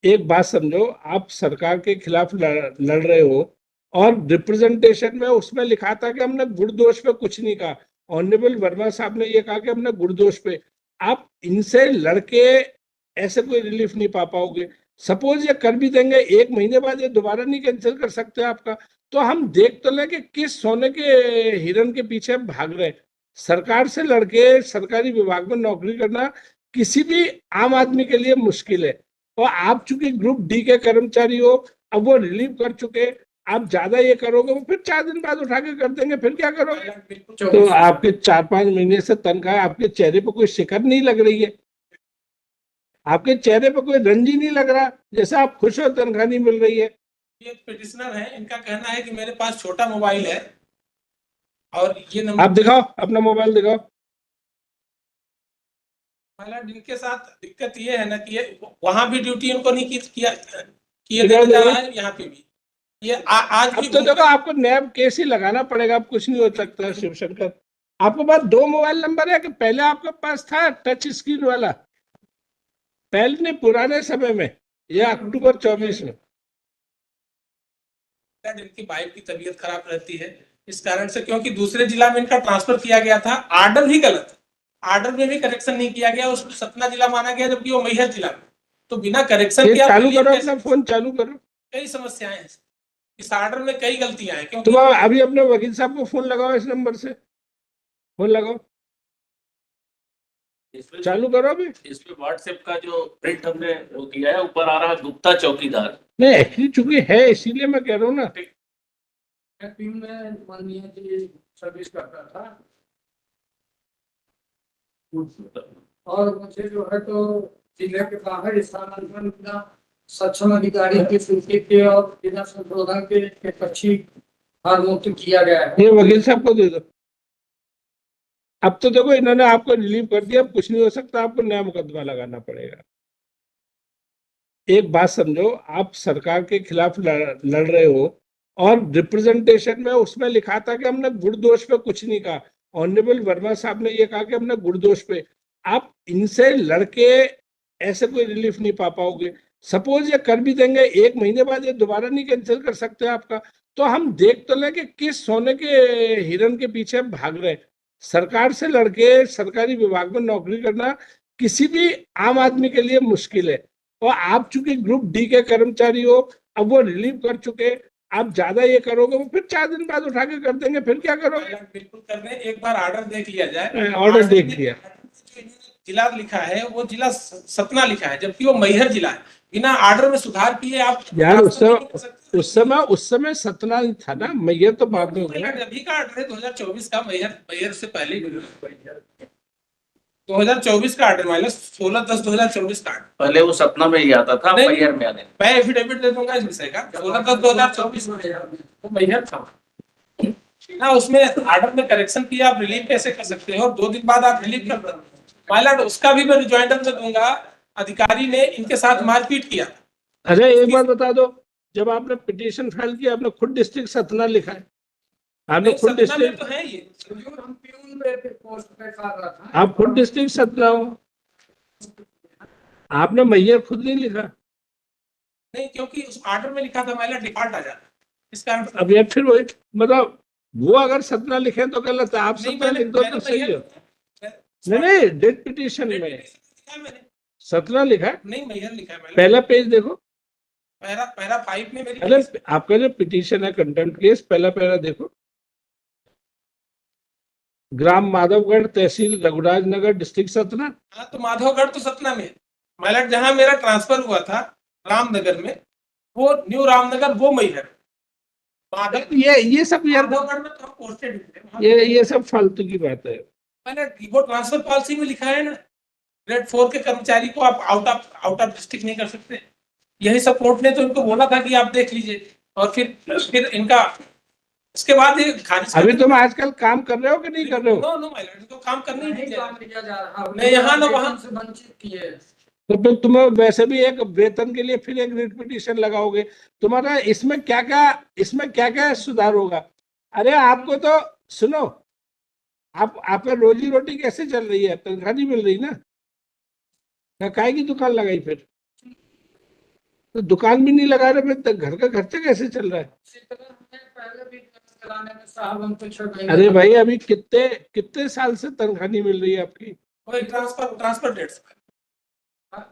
एक बात समझो, आप सरकार के खिलाफ लड़ रहे हो और रिप्रेजेंटेशन में उसमें लिखा था कि हमने गुण दोष पे कुछ नहीं कहा। ऑनरेबल वर्मा साहब ने ये कहा कि हमने गुण दोष पे। आप इनसे लड़के ऐसे कोई रिलीफ नहीं पा पाओगे। सपोज ये कर भी देंगे, 1 महीने बाद ये दोबारा नहीं कैंसिल कर सकते आपका। तो हम देख तो ले कि किस सोने के हिरन के पीछे भाग रहे हैं। सरकार से लड़के सरकारी विभाग में नौकरी करना किसी भी आम आदमी के लिए मुश्किल है। और आप चूंकि ग्रुप डी के कर्मचारी हो, अब वो रिलीव कर चुके, आप ज्यादा ये करोगे वो फिर 4 दिन बाद उठा के कर देंगे, फिर क्या करोगे? तो आपके 4-5 महीने से तनख्वाह, आपके चेहरे पर कोई शिकन नहीं लग रही है, आपके चेहरे पर कोई रंज ही नहीं लग रहा, जैसे आप खुश हो तनख्वाह नहीं मिल रही है। ये पिटिशनर है, इनका कहना है कि मेरे पास छोटा मोबाइल है और ये नंबर। आप दिखाओ, अपना मोबाइल दिखाओ। इनके साथ दिक्कत ये है ना कि वहां भी ड्यूटी उनको नहीं किया यहाँ पे भी ये आज अब तो देखो, आपको नैब केस ही लगाना पड़ेगा, अब कुछ नहीं हो सकता। शिवशंकर, आपके पास 2 मोबाइल नंबर है कि पहले आपके पास था टच स्क्रीन वाला? पहले नहीं, पुराने समय में, या अक्टूबर 24 में? इनकी वाइफ की तबीयत खराब रहती है, इस कारण से, क्योंकि दूसरे जिला में इनका ट्रांसफर किया गया था, आर्डर भी गलत, आर्डर में भी करेक्शन नहीं किया गया, उसको सतना जिला माना गया जबकि वो मैहर जिला में। तो बिना करेक्शन के चालू करो, अपना फोन चालू करो। कई समस्याएं हैं इस आर्डर में, कई गलतियां हैं। क्योंकि तुम अभी अपने वकील साहब को फोन लगाओ, इस नंबर से फोन लगाओ, चालू करो अभी। इसमें व्हाट्सएप का जो प्रिंट हमने वो किया है, ऊपर आ रहा है गुप्ता चौकीदार। नहीं, एक्चुअली चूंकि है इसीलिए मैं कह रहा हूँ ना। सर्विस करता था और मुझे जो है तो जिले के बाहर स्थानांतरण बिना सक्षम अधिकारी की स्वीकृति के और बिना संशोधन के एक अच्छी मुक्त किया गया है। ये वकील साहब को दे दो। अब तो देखो, इन्होंने आपको रिलीव कर दिया, अब कुछ नहीं हो सकता, आपको नया मुकदमा लगाना पड़ेगा। एक बात समझो, आप सरकार के खिलाफ लड़ रहे हो और रिप्रेजेंटेशन में उसमें लिखा था कि हमने गुण दोष पे कुछ नहीं कहा। ऑनरेबल वर्मा साहब ने ये कहा कि हमने गुण दोष पे। आप इनसे लड़के ऐसे कोई रिलीफ नहीं पा पाओगे। सपोज ये कर भी देंगे, 1 महीने बाद ये दोबारा नहीं कैंसिल कर सकते आपका। तो हम देख तो ले कि किस सोने के हिरन के पीछे भाग रहे हैं। सरकार से लड़के सरकारी विभाग में नौकरी करना किसी भी आम आदमी के लिए मुश्किल है। और आप चूंकि ग्रुप डी के कर्मचारी हो, अब वो रिलीव कर चुके, आप ज्यादा ये करोगे वो फिर 4 दिन बाद उठा के कर देंगे, फिर क्या करोगे? बिल्कुल कर दें, एक बार ऑर्डर देख लिया जाए। ऑर्डर देख लिया, जिला लिखा है वो जिला सतना लिखा है, जबकि वो मैहर जिला है। बिना ऑर्डर में सुधार किए आप यार, उस समय सतना था ना, मैहर तो बाद में हो गया। अभी का ऑर्डर है 2024 का, मैहर से पहले 2024 का ऑर्डर, माइनस 16/10/2024 का। पहले वो सपना में ही आता था, मैहर में आने। मैं एफिडेविट दे दूंगा इस विषय का। 16/10/2024 वो मैहर था ना, उसमें ऑर्डर में करेक्शन किया, आप रिलीव कैसे कर सकते हो? 2 दिन बाद आप रिलीव कर दो माइलॉर्ड, उसका भी मैं रिजॉइंडर में दूंगा। अधिकारी ने इनके साथ मारपीट किया। अरे एक बात बता दो, जब आपने पिटीशन फाइल किया, आपने खुद डिस्ट्रिक्ट सतना लिखा है? आपने खुद डिस्ट्रिक्ट, तो है ये, आप खुद डिस्ट्रिक्ट सतना हो, आपने मैहर खुद नहीं लिखा? नहीं, क्योंकि उस ऑर्डर में लिखा था माइलॉर्ड, डिफॉल्ट आ जाता, इस कारण। अब ये फिर वही, मतलब वो अगर सतना लिखे तो गलत है, आप सतना लिख दो तो सही हो। नहीं, डेट पिटीशन में सतना लिखा है, नहीं मैहर लिखा है। पहला पेज देखो, पैरा 5 में मेरी। अरे आपका जो पिटीशन है कंटेम्प्ट केस, पहला पैरा देखो। ग्राम माधवगढ़, तहसील रघुराज नगर, डिस्ट्रिक्ट सतना। हाँ, तो माधवगढ़ तो सतना में, माइलॉर्ड जहां मेरा ट्रांसफर हुआ था रामनगर में, वो न्यू रामनगर, वो मैहर। ये सब यार, माधवगढ़ में तो हम पोस्टेड ये सब फालतू की बात है। मैंने वो ट्रांसफर पॉलिसी में लिखा है ना, ग्रेड 4 के कर्मचारी को आप आउट ऑफ डिस्ट्रिक्ट नहीं कर सकते। यही सब कोर्ट ने तो इनको बोला था कि आप देख लीजिए, और फिर इनका इसके बाद ये खारिज। अभी तुम आजकल काम कर रहे हो कि नहीं कर रहे हो? नो माइलॉर्ड, इनको काम करना ही नहीं दिया जा रहा। नहीं यहाँ ना वहाँ से वंचित किए। तो फिर तुम्हें वैसे भी एक वेतन के लिए फिर एक रिट पिटीशन लगाओगे। तुम्हारा इसमें क्या क्या सुधार होगा? अरे आपको तो सुनो, आप रोजी रोटी कैसे चल रही है? तनख्वाह नहीं मिल रही ना, काहे की दुकान लगाई फिर? तो दुकान भी नहीं लगा रहे, फिर घर का खर्चा कैसे चल रहा है? इसी तरह हमें पहले भी चलाने में साहब हमको 6 महीने अरे भाई, अभी कितने कितने साल से तनख्वाह नहीं मिल रही है आपकी? वही ट्रांसफर डेट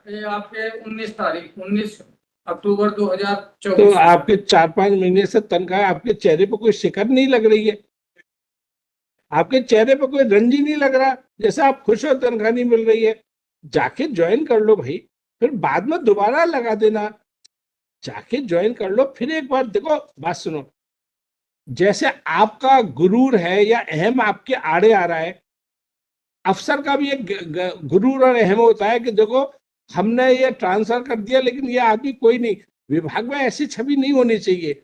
ये आपके 19 अक्टूबर 2024। तो आपके 4-5 महीने से तनख्वाह, आपके चेहरे पर कोई शिकन नहीं लग रही है? आपके चेहरे पर कोई रंज ही नहीं लग रहा, जैसे आप खुश हो तनख्वाह नहीं मिल रही है? जाके ज्वाइन कर लो भाई, फिर बाद में दोबारा लगा देना। जाके ज्वाइन कर लो, फिर एक बार देखो, बात सुनो, जैसे आपका गुरूर है या अहम आपके आड़े आ रहा है, अफसर का भी एक गुरूर और अहम होता है कि देखो हमने ये ट्रांसफर कर दिया, लेकिन ये आदमी कोई नहीं, विभाग में ऐसी छवि नहीं होनी चाहिए।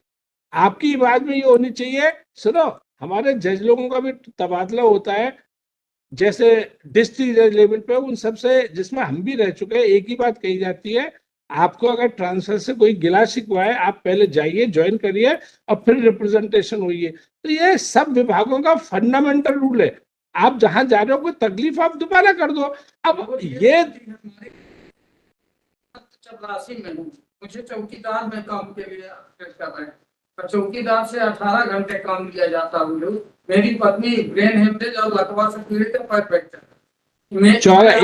आपकी बात में ये होनी चाहिए, सुनो, हमारे जज लोगों का भी तबादला होता है, जैसे डिस्ट्रिक्ट जज लेवल पे, उन सबसे जिसमें हम भी रह चुके हैं, एक ही बात कही जाती है, आपको अगर ट्रांसफर से कोई गिला शिकवा है, आप पहले जाइए, ज्वाइन करिए और फिर रिप्रेजेंटेशन होइए। तो ये सब विभागों का फंडामेंटल रूल है। आप जहां जा रहे हो, कोई तकलीफ आप दोबारा कर दो। अब ये 84 में हूँ, मुझे चौकीदार में काम के लिए कर रहे हैं, और चौकीदार से 18 घंटे काम लिया जाता है। मेरी पत्नी ब्रेन हेमरेज और लकवा से पीड़ित है, परफेक्ट है।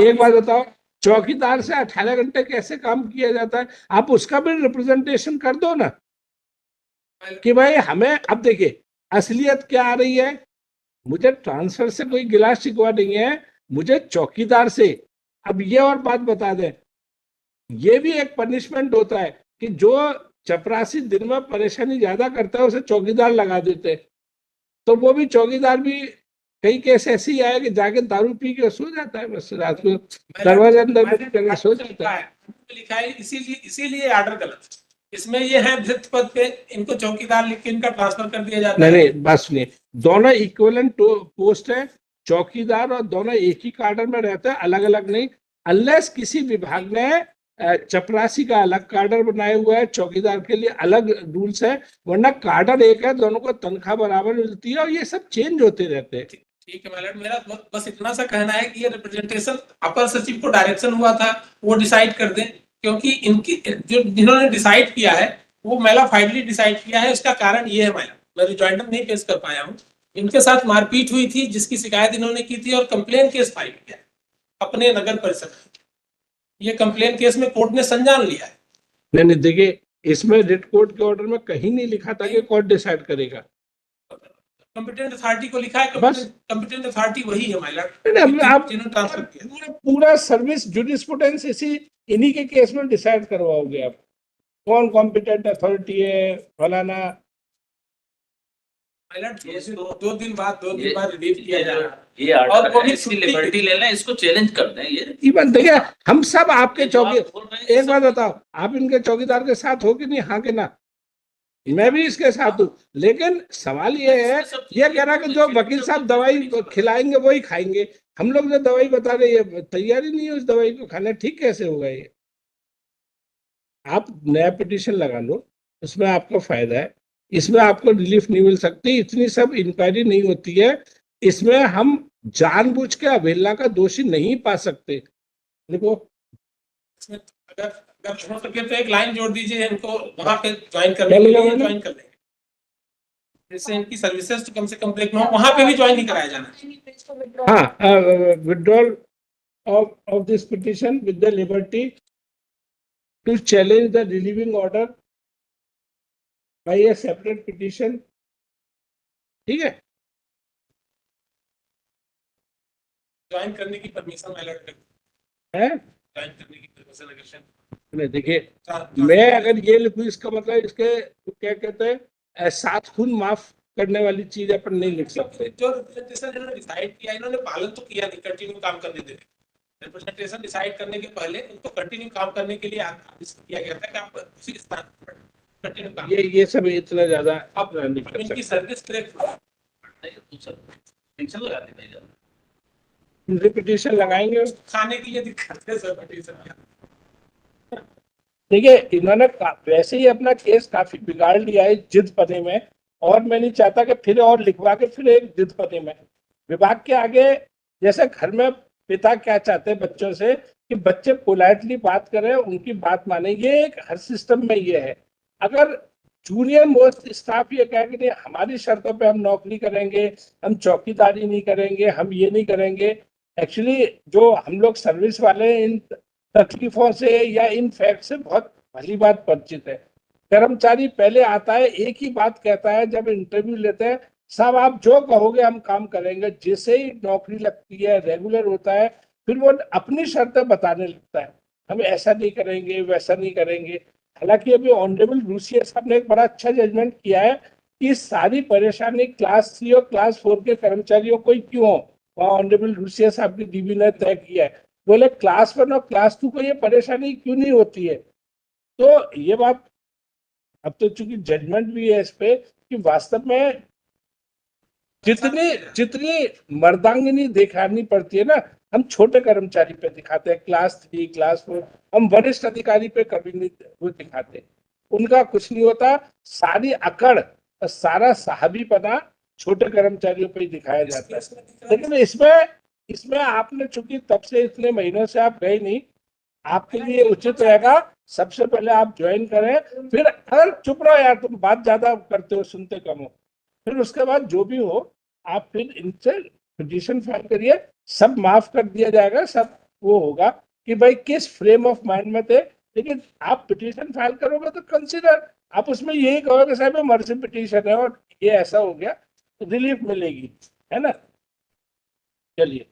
एक बात बताओ, चौकीदार से 18 घंटे कैसे काम किया जाता है? आप उसका भी रिप्रेजेंटेशन कर दो ना, कि भाई हमें, अब देखिए असलियत क्या आ रही है, मुझे ट्रांसफर से कोई गिला शिकवा नहीं है, मुझे चौकीदार से। अब ये और बात बता दें, ये भी एक पनिशमेंट होता है कि जो चपरासी दिन में परेशानी ज्यादा करता है, उसे चौकीदार लगा देते। तो वो भी चौकीदार भी, कई केस ऐसे ही आए कि जाके दारू पी के सो जाता है, बस रात को दरवाजे अंदर सो जाता है। लिखा है, इसीलिए ऑर्डर गलत। इसमें ये है वृत्त पद पे इनको चौकीदार लिख के इनका ट्रांसफर कर दिया जाता है। नहीं, बस सुनिए, दोनों इक्विवेलेंट पोस्ट है, चौकीदार और दोनों एक ही कार्डर में रहते हैं, अलग अलग नहीं। अनलेस किसी विभाग ने चपरासी का अलग कार्डर बनाया हुआ है, चौकीदार के लिए अलग रूल्स है, वरना कार्डर एक है, दोनों को तनख्वाह बराबर मिलती है, और ये सब चेंज होते रहते हैं। ठीक है मैडम, मेरा बस इतना सा कहना है कि ये रिप्रेजेंटेशन अपर सचिव को डायरेक्शन हुआ था, वो डिसाइड कर दें, क्योंकि इनकी जो जिन्होंने डिसाइड किया है वो मेला फाइडली डिसाइड किया है। उसका कारण ये है मैडम, मैं रिजॉइंडर नहीं पेश कर पाया हूँ, इनके साथ मारपीट हुई थी जिसकी शिकायत इन्होंने की थी और कंप्लेन केस फाइल किया अपने नगर परिषद। ये कंप्लेन केस में कोर्ट ने संज्ञान लिया है। नहीं, देखिए, इसमें रिट कोर्ट के ऑर्डर में कहीं नहीं लिखा था कि कोर्ट डिसाइड करेगा। कॉम्पिटेंट अथॉरिटी को लिखा है, बस कॉम्पिटेंट अथॉरिटी वही है माय लॉर्ड। आप जिन्होंने ट्रांसफर किया पूरा सर्विस जुडिस्प्रूडेंस इन्हीं के केस में डिसाइड करवाओगे आप, कौन कॉम्पिटेंट अथॉरिटी है, फलाना। दो दिन बाद रिलीव किया जा रहा है। ये और वो भी इसकी लिबर्टी ले लें, इसको चैलेंज कर दें। ये बात देखिए, हम सब आपके चौकी, एक बात बात बताओ, आप इनके चौकीदार के साथ हो कि नहीं? हाँ कि ना? मैं भी इसके साथ हूँ, लेकिन सवाल ये है, ये कह रहा कि जो वकील साहब दवाई खिलाएंगे वही खाएंगे, हम लोग जो दवाई बता रहे हैं तैयारी नहीं है उस दवाई को खाने, ठीक कैसे होगा ये? आप नया पिटीशन लगा लो, उसमें आपको फायदा है, इसमें आपको रिलीफ नहीं मिल सकती, इतनी सब इंक्वायरी नहीं होती है, इसमें हम जानबूझ के अवहेलना का दोषी नहीं पा सकते। देखो, अगर हो सके तो एक लाइन जोड़ दीजिए इनको वहां पे ज्वाइन करने के लिए, ज्वाइन कर लेंगे, जिससे इनकी सर्विसेज तो कम से कम ब्रेक ना हो, वहां पे भी ज्वाइन नहीं कराया जाना। हाँ, withdrawal of this petition with the liberty to challenge the relieving order by a separate petition। ठीक है, ज्वाइन करने की परमिशन अलर्ट है? ज्वाइन करने की परमिशन अगर नहीं, देखिए, मैं अगर ये लिखूं, इसका मतलब इसके क्या कहते हैं, सात खून माफ करने वाली चीज अपन नहीं लिख सकते। जो रिप्रेजेंटेशन इन्होंने डिसाइड किया, इन्होंने पालन तो किया नहीं, कंटिन्यू काम करने दे रहे। रिप्रेजेंटेशन डिसाइड करने के पहले उनको कंटिन्यू काम करने के लिए आदेश दिया गया था कि आप उसी स्थान पर कंटिन्यू काम। ये सब इतना ज्यादा अब इनकी सर्विस ब्रेक टेंशन लगा देना, रिपीटेशन लगाएंगे, खाने की ये दिक्कत है सर पिटीशन। देखिए, इन्होंने वैसे ही अपना केस काफी बिगाड़ लिया है जिद पते में, और मैं नहीं चाहता कि फिर और लिखवा के फिर एक जिद पते में विभाग के आगे, जैसे घर में पिता क्या चाहते हैं बच्चों से, कि बच्चे पोलाइटली बात करें, उनकी बात माने। ये एक हर सिस्टम में ये है। अगर जूनियर मोस्ट स्टाफ ये कहे कि नहीं हमारी शर्तों पे हम नौकरी करेंगे, हम चौकीदारी नहीं करेंगे, हम ये नहीं करेंगे, एक्चुअली जो हम लोग सर्विस वाले इन तकलीफों से या इन फैक्ट से बहुत भली बात परिचित है। कर्मचारी पहले आता है, एक ही बात कहता है जब इंटरव्यू लेते हैं, साहब आप जो कहोगे हम काम करेंगे। जैसे ही नौकरी लगती है, रेगुलर होता है, फिर वो अपनी शर्तें बताने लगता है, हम ऐसा नहीं करेंगे, वैसा नहीं करेंगे। हालांकि अभी ऑनरेबल रूसिया साहब ने एक बड़ा अच्छा जजमेंट किया है कि सारी परेशानी क्लास 3 और क्लास 4 के कर्मचारियों को ही क्यों हो, वहाँ ऑनरेबल रूसिया साहब की डीबी ने तय किया है। बोले क्लास 1 और क्लास 2 को ये परेशानी क्यों नहीं होती है। तो ये बात अब तो चूंकि जजमेंट भी है इस पे कि वास्तव में जितनी जितनी मर्दांगिनी दिखानी पड़ती है ना, हम छोटे कर्मचारी पे दिखाते हैं, क्लास 3 क्लास 4, हम वरिष्ठ अधिकारी पे कभी नहीं वो दिखाते। उनका कुछ नहीं होता, सारी अकड़ और सारा साहबीपना छोटे कर्मचारियों पे ही दिखाया जाता है। लेकिन इसमें आपने चूंकि तब से इतने महीनों से आप गए नहीं, आपके लिए उचित रहेगा सबसे पहले आप ज्वाइन करें। फिर अगर चुप रहो यार, तुम बात ज्यादा करते हो, सुनते कम हो, फिर उसके बाद जो भी हो आप फिर इनसे पिटीशन फाइल करिए, सब माफ कर दिया जाएगा। सब वो होगा कि भाई किस फ्रेम ऑफ माइंड में थे। लेकिन आप पिटीशन फाइल करोगे तो कंसिडर आप उसमें यही कहोगे साहब मर्जी पिटीशन है और ये ऐसा हो गया, रिलीफ मिलेगी, है ना। चलिए।